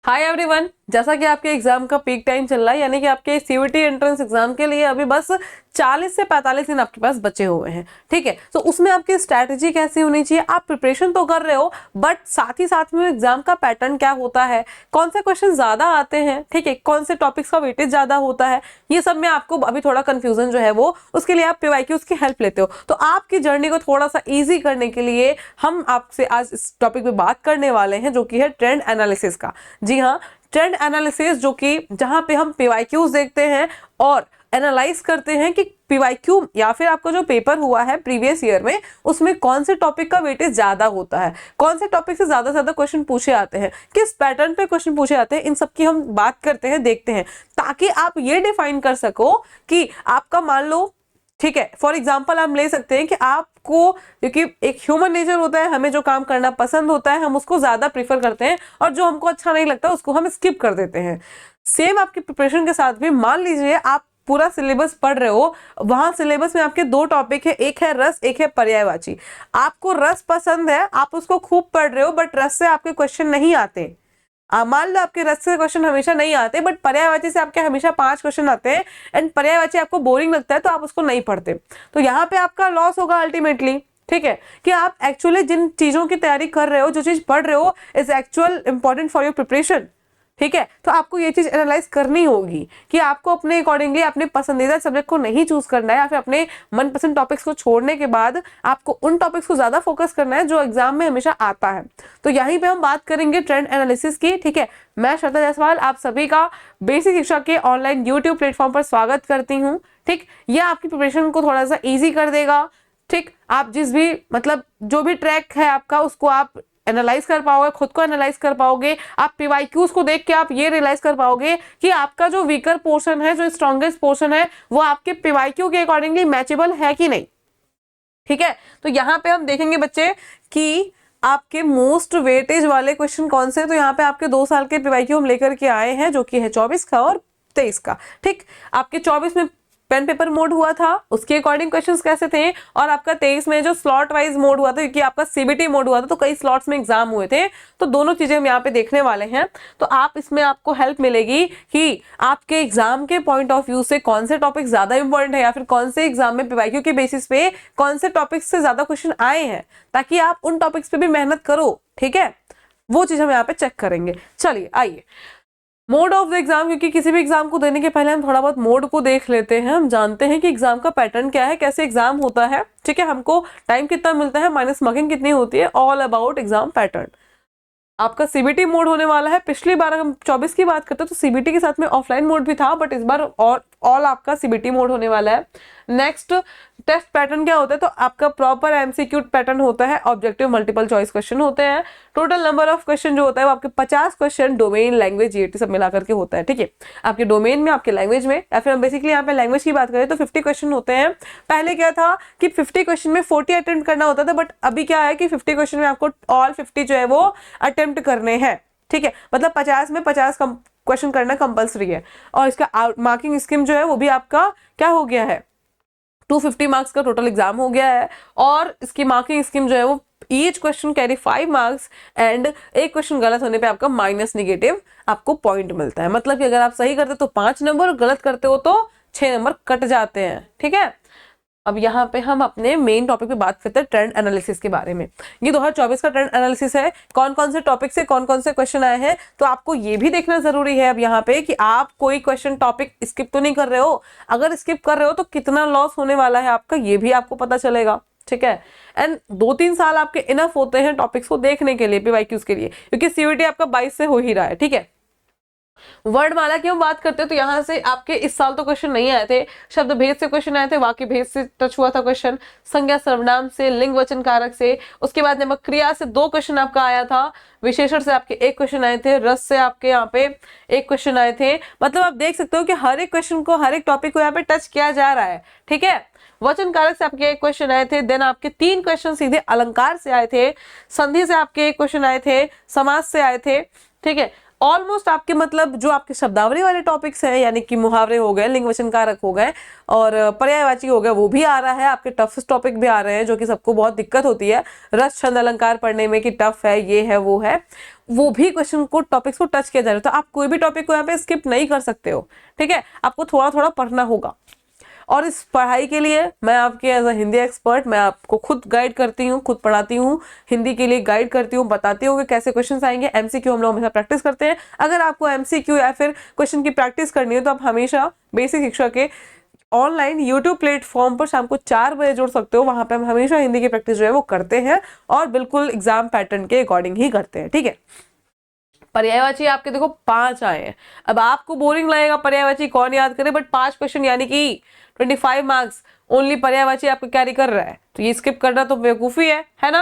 Hi everyone, जैसा कि आपके एग्जाम का पीक टाइम चल रहा है, यानी कि आपके सीयूईटी एंट्रेंस एग्जाम के लिए अभी बस 40 से 45 दिन आपके पास बचे हुए हैं। ठीक है, तो उसमें आपकी स्ट्रैटेजी कैसी होनी चाहिए। आप प्रिपरेशन तो कर रहे हो, बट साथ ही साथ में एग्जाम का पैटर्न क्या होता है, कौन से क्वेश्चन ज्यादा आते हैं, ठीक है, कौन से टॉपिक्स का वेटेज ज्यादा होता है, ये सब में आपको अभी थोड़ा कंफ्यूजन जो है वो, उसके लिए आप पीवाईक्यूज की हेल्प लेते हो। तो आपकी जर्नी को थोड़ा सा ईजी करने के लिए हम आपसे आज इस टॉपिक पे बात करने वाले हैं, जो कि है ट्रेंड एनालिसिस का। जी हाँ, ट्रेंड एनालिसिस, जो कि जहां पे हम पीवाईक्यूज देखते हैं और एनालाइज करते हैं कि पीवाईक्यू या फिर आपका जो पेपर हुआ है प्रीवियस ईयर में, उसमें कौन से टॉपिक का वेटेज ज्यादा होता है, कौन से टॉपिक से ज्यादा क्वेश्चन पूछे आते हैं, किस पैटर्न पे क्वेश्चन पूछे आते हैं, इन सब की हम बात करते हैं, देखते हैं, ताकि आप ये डिफाइन कर सको कि आपका, मान लो, ठीक है, फॉर एग्जाम्पल हम ले सकते हैं कि आपको, क्योंकि एक ह्यूमन नेचर होता है, हमें जो काम करना पसंद होता है हम उसको ज्यादा प्रीफर करते हैं, और जो हमको अच्छा नहीं लगता उसको हम स्किप कर देते हैं। सेम आपकी प्रिपरेशन के साथ भी, मान लीजिए आप पूरा सिलेबस पढ़ रहे हो, वहां सिलेबस में आपके दो टॉपिक है, एक है रस, एक है पर्यायवाची। आपको रस पसंद है, आप उसको खूब पढ़ रहे हो, बट रस से आपके क्वेश्चन नहीं आते। मान लो आपके रस से क्वेश्चन हमेशा नहीं आते, बट पर्यायवाची से आपके हमेशा 5 क्वेश्चन आते हैं, एंड पर्यायवाची आपको बोरिंग लगता है तो आप उसको नहीं पढ़ते। तो यहाँ पे आपका लॉस होगा अल्टीमेटली। ठीक है, कि आप एक्चुअली जिन चीजों की तैयारी कर रहे हो, जो चीज पढ़ रहे हो, is actual important for your preparation. ठीक है, तो आपको ये चीज एनालाइज करनी होगी कि आपको अपने अकॉर्डिंगली अपने पसंदीदा सब्जेक्ट को नहीं चूज करना है, या फिर अपने मनपसंद टॉपिक्स को छोड़ने के बाद आपको उन टॉपिक्स को ज्यादा फोकस करना है जो एग्जाम में हमेशा आता है। तो यहीं पे हम बात करेंगे ट्रेंड एनालिसिस की। ठीक है, मैं श्रद्धा जायसवाल आप सभी का बेसिक शिक्षा के ऑनलाइन यूट्यूब प्लेटफॉर्म पर स्वागत करती हूँ। ठीक, यह आपकी प्रिपरेशन को थोड़ा सा ईजी कर देगा। ठीक, आप जिस भी, मतलब जो भी ट्रैक है आपका, उसको आप एनालाइज कर पाओगे, खुद को एनालाइज कर पाओगे। आप पीवाईक्यूज को देख के आप ये रियलाइज कर पाओगे कि आपका जो वीकर पोर्शन है, जो स्ट्रॉन्गेस्ट पोर्शन है, वो आपके पीवाईक्यू के अकॉर्डिंगली मैचेबल है कि नहीं। ठीक है, तो यहाँ पे हम देखेंगे बच्चे कि आपके मोस्ट वेटेज वाले क्वेश्चन कौन से। तो यहाँ पे आपके 2 साल के पीवाईक्यू हम लेकर के आए हैं, जो कि है 24 का और 23 का। ठीक, आपके 24 में पेन पेपर मोड हुआ था, उसके अकॉर्डिंग क्वेश्चंस कैसे थे, और आपका 23 में जो स्लॉट वाइज मोड हुआ था, क्योंकि आपका सीबीटी मोड हुआ था तो कई स्लॉट्स में एग्जाम हुए थे, तो दोनों चीजें हम यहाँ पे देखने वाले हैं। तो आप इसमें आपको हेल्प मिलेगी कि आपके एग्जाम के पॉइंट ऑफ व्यू से कौन से टॉपिक ज्यादा इंपॉर्टेंट है, या फिर कौन से एग्जाम में पीवाईक्यू के बेसिस पे कौन से टॉपिक्स से ज्यादा क्वेश्चन आए हैं, ताकि आप उन टॉपिक्स पे भी मेहनत करो। ठीक है, वो चीज हम यहाँ पे चेक करेंगे। चलिए आइए, मोड ऑफ द एग्जाम, क्योंकि किसी भी एग्जाम को देने के पहले हम थोड़ा बहुत मोड को देख लेते हैं, हम जानते हैं कि एग्जाम का पैटर्न क्या है, कैसे एग्जाम होता है। ठीक है, हमको टाइम कितना मिलता है, माइनस मार्किंग कितनी होती है, ऑल अबाउट एग्जाम पैटर्न। आपका सीबीटी मोड होने वाला है। पिछली बार हम 24 की बात करते हैं तो सीबीटी के साथ में ऑफलाइन मोड भी था, बट इस बार और ऑल आपका सीबीटी मोड होने वाला है। नेक्स्ट टेस्ट पैटर्न क्या होता है, तो आपका प्रॉपर एमसीक्यू पैटर्न होता है, ऑब्जेक्टिव मल्टीपल चॉइस क्वेश्चन होते हैं। टोटल नंबर ऑफ क्वेश्चन जो होता है वो आपके 50 क्वेश्चन डोमेन, लैंग्वेज, जीएटी सब मिला करके होता है। ठीक है, आपके डोमेन में, आपके लैंग्वेज में, या फिर हम बेसिकली यहाँ पे लैंग्वेज की बात करें तो 50 क्वेश्चन होते हैं। पहले क्या था कि 50 क्वेश्चन में 40 अटेम्प्ट करना होता था, बट अभी क्या है कि 50 क्वेश्चन में आपको ऑल 50 जो है वो अटेम्प्ट करने हैं। ठीक है, मतलब 50 में 50 क्वेश्चन करना कंपलसरी है, और इसका मार्किंग स्कीम जो है वो भी आपका क्या हो गया है, 250 मार्क्स का टोटल एग्जाम हो गया है। और इसकी मार्किंग स्कीम जो है वो each question carry 5 marks, and एक क्वेश्चन गलत होने पे आपका माइनस नेगेटिव आपको पॉइंट मिलता है। मतलब कि अगर आप सही करते हो तो 5 नंबर, गलत करते हो तो 6 नंबर कट जाते हैं। ठीक है, अब यहाँ पे हम अपने मेन टॉपिक पे बात करते हैं ट्रेंड एनालिसिस के बारे में। ये 2024 का ट्रेंड एनालिसिस है, कौन कौन से टॉपिक से कौन कौन से क्वेश्चन आए हैं। तो आपको ये भी देखना जरूरी है अब यहाँ पे कि आप कोई क्वेश्चन टॉपिक स्किप तो नहीं कर रहे हो। अगर स्किप कर रहे हो तो कितना लॉस होने वाला है आपका, ये भी आपको पता चलेगा। ठीक है, एंड 2-3 साल आपके इनफ होते हैं टॉपिक्स को देखने के लिए, पीवाईक्यूज के लिए, क्योंकि सीयूईटी आपका 22 से हो ही रहा है। ठीक है, वर्णमाला की हम बात करते हैं तो यहाँ से आपके इस साल तो क्वेश्चन नहीं आए थे, शब्द भेद से क्वेश्चन आए थे, वाक्य भेद से टच हुआ था क्वेश्चन, संज्ञा सर्वनाम से, लिंग वचन कारक से, उसके बाद नमक क्रिया से 2 क्वेश्चन आपका आया था, विशेषण से आपके 1 क्वेश्चन आए थे, रस से आपके यहाँ पे 1 क्वेश्चन आए थे। मतलब आप देख सकते हो कि हर एक क्वेश्चन को, हर एक टॉपिक को यहाँ पे टच किया जा रहा है। ठीक है, वचन कारक से आपके 1 क्वेश्चन आए थे, देन आपके 3 क्वेश्चन सीधे अलंकार से आए थे, संधि से आपके 1 क्वेश्चन आए थे, समास से आए थे। ठीक है, ऑलमोस्ट आपके मतलब जो आपके शब्दावली वाले टॉपिक्स हैं, यानी कि मुहावरे हो गए, लिंग वचन कारक हो गए और पर्यायवाची हो गया, वो भी आ रहा है। आपके टफेस्ट टॉपिक भी आ रहे हैं जो कि सबको बहुत दिक्कत होती है रस छंद अलंकार पढ़ने में कि टफ है, ये है, वो है, वो भी क्वेश्चन को टॉपिक्स को टच किया जा रहा है। तो आप कोई भी टॉपिक को यहाँ पे स्किप नहीं कर सकते हो, ठीक है। आपको थोड़ा थोड़ा पढ़ना होगा। और इस पढ़ाई के लिए मैं आपके एज अ हिंदी एक्सपर्ट, मैं आपको खुद गाइड करती हूँ, खुद पढ़ाती हूँ, हिंदी के लिए गाइड करती हूँ, बताती हूँ कि कैसे क्वेश्चंस आएंगे। एमसीक्यू हम लोग हमेशा प्रैक्टिस करते हैं। अगर आपको एमसीक्यू या फिर क्वेश्चन की प्रैक्टिस करनी है तो आप हमेशा बेसिक शिक्षा के ऑनलाइन यूट्यूब प्लेटफॉर्म पर शाम को 4 बजे जुड़ सकते हो। वहां पे हम हमेशा हिंदी की प्रैक्टिस जो है वो करते हैं और बिल्कुल एग्जाम पैटर्न के अकॉर्डिंग ही करते हैं, ठीक है। पर्यायवाची आपके देखो 5 आए हैं। अब आपको बोरिंग लगेगा पर्यायवाची कौन याद करे, बट 5 क्वेश्चन यानी कि 25 मार्क्स ओनली पर्यायवाची आपको कैरी कर रहा है, तो ये स्किप करना तो बेवकूफी है ना।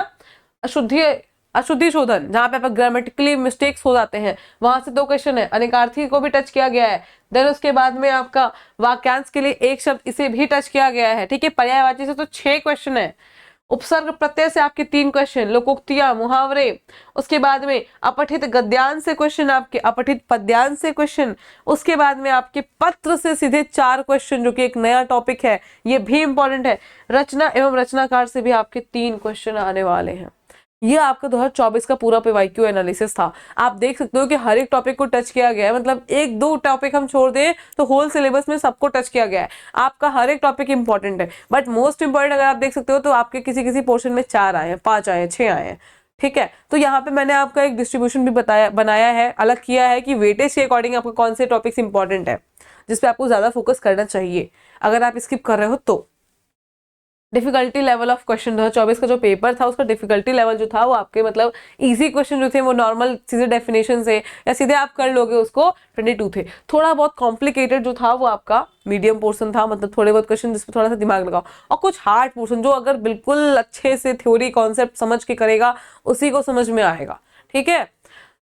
अशुद्धि शोधन, जहां पे ग्रामेटिकली मिस्टेक्स हो जाते हैं, वहां से 2 क्वेश्चन है। अनेकार्थी को भी टच किया गया है। देन उसके बाद में आपका वाक्यांश के लिए एक शब्द, इसे भी टच किया गया है, ठीक है। पर्यायवाची से तो 6 क्वेश्चन है। उपसर्ग प्रत्यय से आपके 3 क्वेश्चन, लोकोक्तियां, मुहावरे, उसके बाद में अपठित गद्यांश से क्वेश्चन, आपके अपठित पद्यांश से क्वेश्चन, उसके बाद में आपके पत्र से सीधे 4 क्वेश्चन, जो कि एक नया टॉपिक है, ये भी इंपॉर्टेंट है। रचना एवं रचनाकार से भी आपके 3 क्वेश्चन आने वाले हैं। ये आपका 2024 का पूरा पीवाईक्यू एनालिसिस था। आप देख सकते हो कि हर एक टॉपिक को टच किया गया है, मतलब 1-2 टॉपिक हम छोड़ दें तो होल सिलेबस में सबको टच किया गया है। आपका हर एक टॉपिक इंपॉर्टेंट है, बट मोस्ट इंपॉर्टेंट अगर आप देख सकते हो तो आपके किसी किसी पोर्शन में 4 आए हैं, 5 आए हैं, 6 आए हैं, ठीक है। तो यहाँ पे मैंने आपका एक डिस्ट्रीब्यूशन भी बनाया है, अलग किया है कि वेटेज के अकॉर्डिंग आपको कौन से टॉपिक्स इंपॉर्टेंट है, जिसपे आपको ज्यादा फोकस करना चाहिए अगर आप स्किप कर रहे हो तो। डिफिकल्टी लेवल ऑफ क्वेश्चन 2024 का जो पेपर था उसका डिफिकल्टी लेवल जो था वो आपके मतलब इजी क्वेश्चन जो थे वो नॉर्मल सीधे डेफिनेशन से या सीधे आप कर लोगे उसको 22 थे। थोड़ा बहुत कॉम्प्लिकेटेड जो था वो आपका मीडियम पोर्शन था, मतलब थोड़े बहुत क्वेश्चन जिसपे थोड़ा सा दिमाग लगाओ, और कुछ हार्ड पोर्शन जो अगर बिल्कुल अच्छे से थ्योरी कॉन्सेप्ट समझ के करेगा उसी को समझ में आएगा, ठीक है।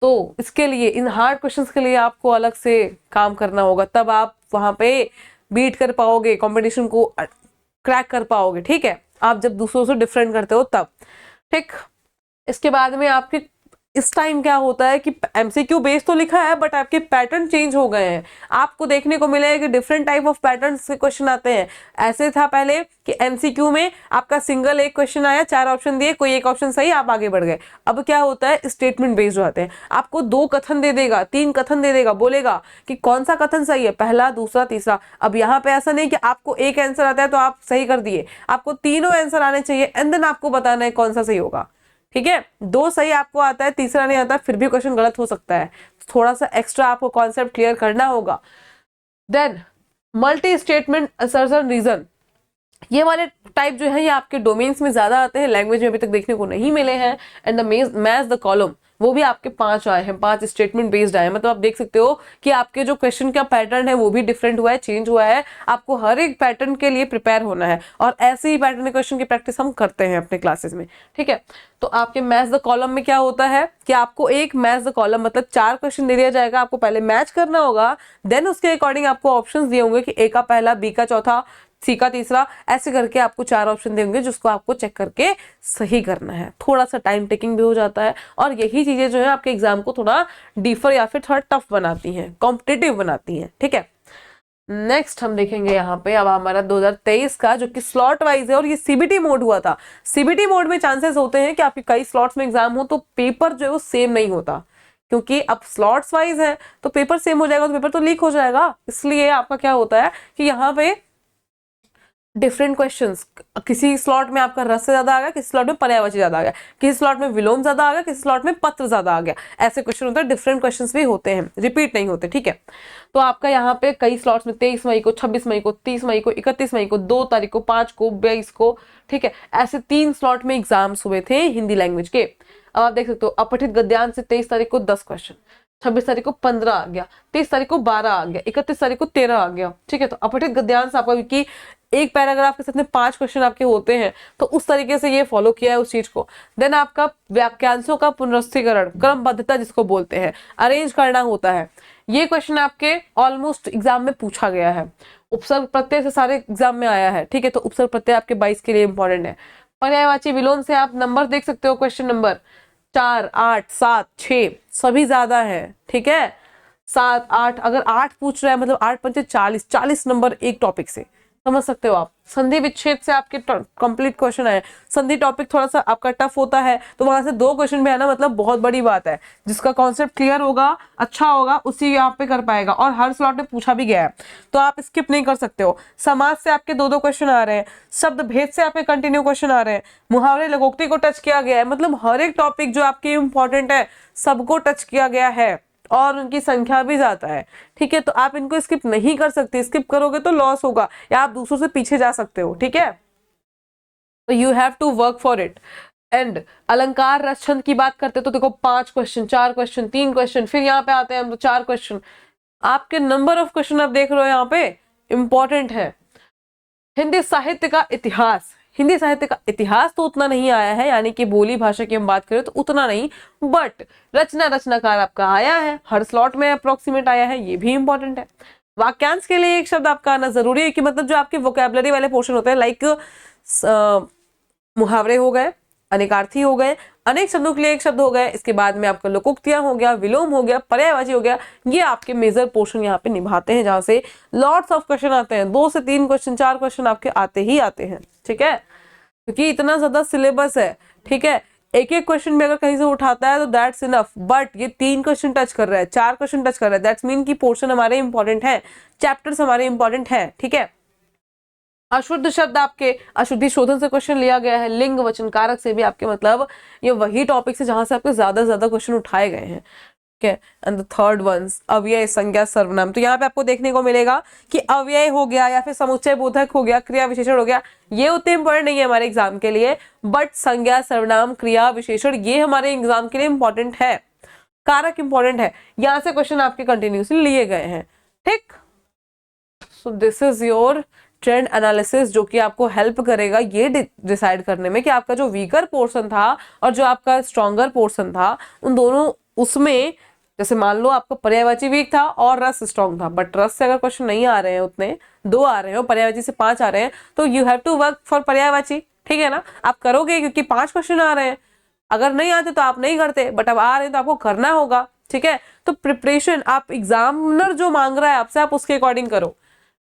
तो इसके लिए इन हार्ड क्वेश्चंस के लिए आपको अलग से काम करना होगा, तब आप वहां पे बीट कर पाओगे, कंपटीशन को क्रैक कर पाओगे, ठीक है। आप जब दूसरों से डिफरेंट करते हो तब, ठीक। इसके बाद में आपके इस टाइम क्या होता है कि एमसीक्यू बेस तो लिखा है बट आपके पैटर्न चेंज हो गए हैं। आपको देखने को मिलेगा कि डिफरेंट टाइप ऑफ पैटर्न से क्वेश्चन आते हैं। ऐसे था पहले कि एमसीक्यू में आपका सिंगल एक क्वेश्चन आया, 4 ऑप्शन दिए, कोई एक ऑप्शन सही, आप आगे बढ़ गए। अब क्या होता है, स्टेटमेंट बेस्ड आते हैं। आपको 2 कथन दे देगा, 3 कथन दे देगा, बोलेगा कि कौन सा कथन सही है, पहला, दूसरा, तीसरा। अब यहाँ पे ऐसा नहीं कि आपको एक आंसर आता है तो आप सही कर दिए, आपको तीनों आंसर आने चाहिए एंड देन आपको बताना है कौन सा सही होगा, ठीक है। 2 सही आपको आता है, तीसरा नहीं आता, फिर भी क्वेश्चन गलत हो सकता है। थोड़ा सा एक्स्ट्रा आपको कॉन्सेप्ट क्लियर करना होगा। Then multi statement assertion reason, ये वाले टाइप जो है ये आपके डोमेन्स में ज्यादा आते हैं, लैंग्वेज में अभी तक देखने को नहीं मिले हैं। And the match the column, वो भी आपके 5 आए हैं, 5 स्टेटमेंट बेस्ड आए हैं। मतलब आप देख सकते हो कि आपके जो क्वेश्चन का पैटर्न है वो भी डिफरेंट हुआ है, चेंज हुआ है। आपको हर एक पैटर्न के लिए प्रिपेयर होना है और ऐसे ही पैटर्न क्वेश्चन की प्रैक्टिस हम करते हैं अपने क्लासेस में, ठीक है। तो आपके मैच द कॉलम में क्या होता है कि आपको एक मैच द कॉलम मतलब 4 क्वेश्चन दे दिया जाएगा, आपको पहले मैच करना होगा, देन उसके अकॉर्डिंग आपको ऑप्शंस दिए होंगे कि ए का पहला, बी का चौथा, सी का तीसरा, ऐसे करके आपको 4 ऑप्शन देंगे जिसको आपको चेक करके सही करना है। थोड़ा सा टाइम टेकिंग भी हो जाता है और यही चीजें जो है आपके एग्जाम को थोड़ा डीफर या फिर थोड़ा टफ बनाती हैं, कॉम्पिटिटिव बनाती हैं, ठीक है। नेक्स्ट हम देखेंगे यहाँ पे अब हमारा 2023 का जो कि स्लॉट वाइज है और ये सीबीटी मोड हुआ था। सीबीटी मोड में चांसेस होते हैं कि आपके कई स्लॉट्स में एग्जाम हो तो पेपर जो है वो सेम नहीं होता, क्योंकि अब स्लॉट्स वाइज है तो पेपर सेम हो जाएगा तो पेपर तो लीक हो जाएगा। इसलिए आपका क्या होता है कि यहाँ पे डिफरेंट क्वेश्चंस, किसी स्लॉट में आपका रस से ज्यादा आ गया, किसी स्लॉट में पर्यायवाची ज्यादा आ गया, किसी स्लॉट में विलोम ज्यादा आ गया, किसी स्लॉट में पत्र ज्यादा आ गया। ऐसे क्वेश्चन होते हैं, डिफरेंट क्वेश्चंस भी होते हैं, रिपीट नहीं होते, ठीक है। तो आपका यहाँ पे कई स्लॉट्स में 23 मई को, 26 मई को, 30 मई को, 31 मई को, 2 तारीख को, 5 को, 22 को, ठीक है, ऐसे 3 स्लॉट में एग्जाम्स हुए थे हिंदी लैंग्वेज के। अब आप देख सकते हो अपठित गद्यांश से 23 तारीख को 10 क्वेश्चन, 26 तारीख को 15 आ गया, 30 तारीख को 12 आ गया, 31 तारीख को 13 आ गया, ठीक है। तो अपठित गद्यांश आपका, क्योंकि एक पैराग्राफ के साथ में 5 क्वेश्चन आपके होते हैं तो उस तरीके से ये फॉलो किया है उस चीज को। देन आपका वाक्यांशों का पुनरुत्थीकरण, क्रमबद्धता जिसको बोलते हैं, अरेंज करना होता है। ये क्वेश्चन आपके ऑलमोस्ट एग्जाम में पूछा गया है। उपसर्ग प्रत्यय से सारे एग्जाम में आया है, ठीक है। तो उपसर्ग प्रत्यय आपके 22 के लिए इंपॉर्टेंट है। पर्यायवाची विलोम से आप नंबर देख सकते हो, क्वेश्चन नंबर 4, 8, 7, 6 सभी ज्यादा है, ठीक है। 7, 8, अगर 8 पूछ रहा है मतलब 8 पंचे 40, 40 नंबर एक टॉपिक से, समझ सकते हो आप। संधि विच्छेद से आपके कंप्लीट क्वेश्चन आए। संधि टॉपिक थोड़ा सा आपका टफ होता है तो वहां से 2 क्वेश्चन भी आना मतलब बहुत बड़ी बात है। जिसका कॉन्सेप्ट क्लियर होगा, अच्छा होगा, उसी यहाँ पे कर पाएगा, और हर स्लॉट में पूछा भी गया है तो आप स्किप नहीं कर सकते हो। समाज से आपके 2-2 क्वेश्चन आ रहे हैं, शब्द भेद से आपके कंटिन्यू क्वेश्चन आ रहे हैं, मुहावरे लघोक्ति को टच किया गया है, मतलब हर एक टॉपिक जो आपके इंपॉर्टेंट है सबको टच किया गया है और उनकी संख्या भी ज्यादा है, ठीक है। तो आप इनको स्किप नहीं कर सकते, स्किप करोगे तो लॉस होगा या आप दूसरों से पीछे जा सकते हो, ठीक है। तो you have to work for it. And अलंकार रस छंद की बात करते तो देखो 5 क्वेश्चन, 4 क्वेश्चन, 3 क्वेश्चन, फिर यहाँ पे आते हैं हम तो 4 क्वेश्चन। आपके नंबर ऑफ क्वेश्चन आप देख रहे हो यहाँ पे इंपॉर्टेंट है। हिंदी साहित्य का इतिहास, हिंदी साहित्य का इतिहास तो उतना नहीं आया है, यानी कि बोली भाषा की हम बात करें तो उतना नहीं, बट रचनाकार आपका आया है, हर स्लॉट में अप्रोक्सीमेट आया है, ये भी इंपॉर्टेंट है। वाक्यांश के लिए एक शब्द आपका आना जरूरी है कि मतलब जो आपके वोकैबुलरी वाले पोर्शन होते हैं, लाइक मुहावरे हो गए, अनेकार्थी हो गए, अनेक शब्दों के लिए एक शब्द हो गए, इसके बाद में आपका लोकोक्तियां हो गया, विलोम हो गया, पर्यायवाची हो गया, ये आपके मेजर पोर्शन यहाँ पे निभाते हैं, जहां से लॉट्स ऑफ क्वेश्चन आते हैं। 2 से 3 क्वेश्चन, 4 क्वेश्चन आपके आते ही आते हैं, ठीक है, क्योंकि इतना ज्यादा सिलेबस है, ठीक है। एक एक क्वेश्चन भी अगर कहीं से उठाता है तो दैट्स इनफ, बट ये 3 क्वेश्चन टच कर रहा है, 4 क्वेश्चन टच कर रहा है, दैट्स मीन की पोर्शन हमारे इंपॉर्टेंट है, चैप्टर्स हमारे इंपॉर्टेंट है, ठीक है। अशुद्ध शब्द आपके अशुद्धि शोधन से क्वेश्चन लिया गया है, लिंग वचन कारक से भी आपके मतलब ये वही टॉपिक है जहां से आपके ज्यादा क्वेश्चन उठाए गए हैं, ठीक है। एंड द थर्ड वंस अव्यय, संज्ञा, सर्वनाम। तो यहाँ पे आपको देखने को मिलेगा कि अव्यय हो गया या फिर समुच्चय बोधक हो गया, क्रिया विशेषण हो गया, ये उतने इंपॉर्टेंट नहीं है हमारे एग्जाम के लिए, बट संज्ञा, सर्वनाम, क्रिया विशेषण ये हमारे एग्जाम के लिए इंपॉर्टेंट है, कारक इंपॉर्टेंट है, यहाँ से क्वेश्चन आपके कंटिन्यूसली लिए गए हैं, ठीक। So this is your trend analysis, जो कि आपको हेल्प करेगा ये डिसाइड करने में कि आपका जो वीकर पोर्शन था और जो आपका स्ट्रॉन्गर पोर्शन था, उन दोनों उसमें, जैसे मान लो आपका पर्यायवाची वीक था और रस स्ट्रॉन्ग था, बट रस से अगर क्वेश्चन नहीं आ रहे हैं उतने, 2 आ रहे हो, पर्यायवाची से 5 आ रहे हैं, तो you have to work for पर्यायवाची, ठीक है ना। आप करोगे क्योंकि 5 क्वेश्चन आ रहे हैं, अगर नहीं आते तो आप नहीं करते, बट अब आ रहे हैं तो आपको करना होगा, ठीक है। तो प्रिपरेशन आप एग्जामिनर जो मांग रहा है आपसे, आप उसके अकॉर्डिंग करो,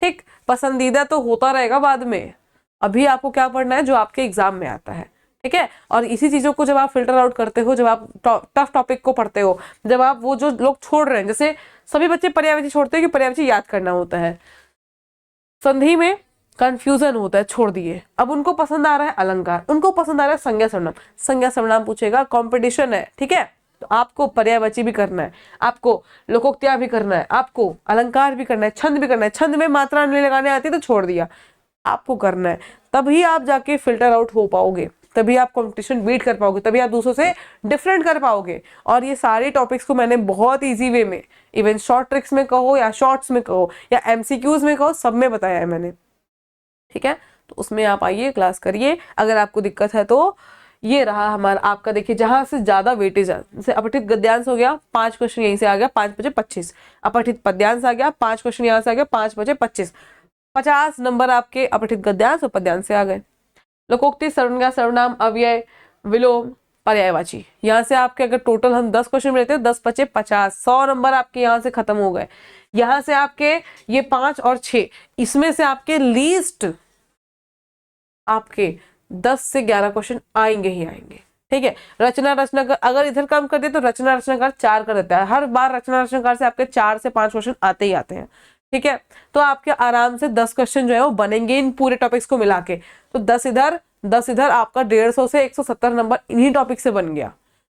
ठीक। पसंदीदा तो होता रहेगा बाद में, अभी आपको क्या पढ़ना है जो आपके एग्जाम में आता है, ठीक है। और इसी चीजों को जब आप फिल्टर आउट करते हो, जब आप टफ टॉपिक को पढ़ते हो, जब आप वो जो लोग छोड़ रहे हैं, जैसे सभी बच्चे पर्यायवाची छोड़ते हैं कि पर्यायवाची याद करना होता है, संधि में कंफ्यूजन होता है, छोड़ दिए, अब उनको पसंद आ रहा है अलंकार, उनको पसंद आ रहा है संज्ञा सर्वनाम, संज्ञा सर्वनाम पूछेगा, कंपटीशन है, ठीक है। तो आपको पर्यायवाची भी करना है, आपको लोकोक्तियां भी करना है, आपको अलंकार भी करना है, छंद भी करना है, छंद में मात्रा नहीं लगाने आती तो छोड़ दिया, आपको करना है, तभी आप जाके फिल्टर आउट हो पाओगे, तभी आप कंपटीशन बीट कर पाओगे, तभी आप दूसरों से डिफरेंट कर पाओगे। और ये सारे टॉपिक्स को मैंने बहुत इजी वे में, इवन शॉर्ट ट्रिक्स में कहो या शॉर्ट्स में कहो या एमसीक्यूज में कहो, सब में बताया है मैंने, ठीक है। तो उसमें आप आइए, क्लास करिए, अगर आपको दिक्कत है तो ये रहा हमारा आपका, देखिए जहां से ज्यादा वेटेज है, जैसे अपठित गद्यांश हो गया, 5 क्वेश्चन यहीं से आ गया, 5 बचे 25, अपठित पद्यांश आ गया, 5 क्वेश्चन यहाँ से आ गया, 5 बचे 25, 50 नंबर आपके अपठित गद्यांश और पद्यांश से आ गए। लोकोक्ति, सर्वनाम, सर्वनाम, अव्यय, विलोम, पर्यायवाची, यहाँ से आपके अगर टोटल हम 10 क्वेश्चन में लेते हैं, 10 बचे 50, 100 नंबर आपके यहाँ से खत्म हो गए। यहाँ से आपके ये 5 और 6, इसमें से आपके लीस्ट आपके 10 से 11 क्वेश्चन आएंगे ही आएंगे, ठीक है। रचनाकार अगर इधर कम कर दे तो रचनाकार 4 कर देता है, हर बार रचनाकार से आपके 4 से 5 क्वेश्चन आते ही आते हैं, ठीक है। तो आपके आराम से 10 क्वेश्चन जो है वो बनेंगे इन पूरे टॉपिक्स को मिला के, तो 10 इधर 10 इधर, आपका 150 से 170 नंबर इन्हीं टॉपिक से बन गया,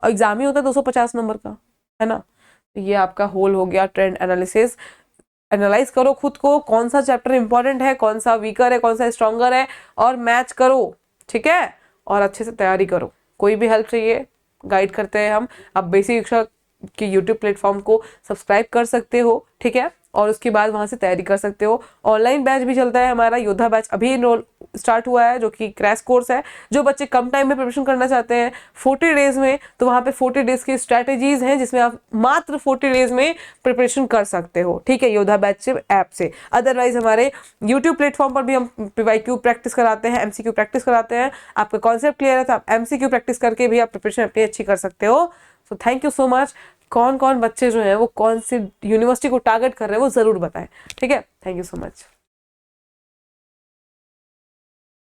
और एग्जाम ही होता है 250 नंबर का, है ना। तो ये आपका होल हो गया ट्रेंड एनालिसिस। एनालाइज करो खुद को, कौन सा चैप्टर इंपॉर्टेंट है, कौन सा वीकर है, कौन सा स्ट्रॉन्गर है, और मैच करो, ठीक है, और अच्छे से तैयारी करो। कोई भी हेल्प चाहिए गाइड करते हैं हम, आप बेसिक के यूट्यूब प्लेटफॉर्म को सब्सक्राइब कर सकते हो, ठीक है, और उसके बाद वहां से तैयारी कर सकते हो। ऑनलाइन बैच भी चलता है हमारा, योद्धा बैच अभी इनरोल स्टार्ट हुआ है, जो कि क्रैश कोर्स है। जो बच्चे कम टाइम में प्रिपरेशन करना चाहते हैं 40 डेज में, तो वहां पे 40 डेज की स्ट्रैटेजीज हैं जिसमें आप मात्र 40 डेज में प्रिपरेशन कर सकते हो, ठीक है, योद्धा बैच से ऐप से। अदरवाइज हमारे यूट्यूब प्लेटफॉर्म पर भी हम पीवाईक्यू प्रैक्टिस कराते हैं, एमसीक्यू प्रैक्टिस कराते हैं। आपका कॉन्सेप्ट क्लियर है तो आप एमसीक्यू प्रैक्टिस करके भी आप प्रिपरेशन अपनी अच्छी कर सकते हो। So thank you so much. कौन कौन बच्चे जो हैं वो कौन सी यूनिवर्सिटी को टारगेट कर रहे हैं वो जरूर बताएं, ठीक है। Thank you so much.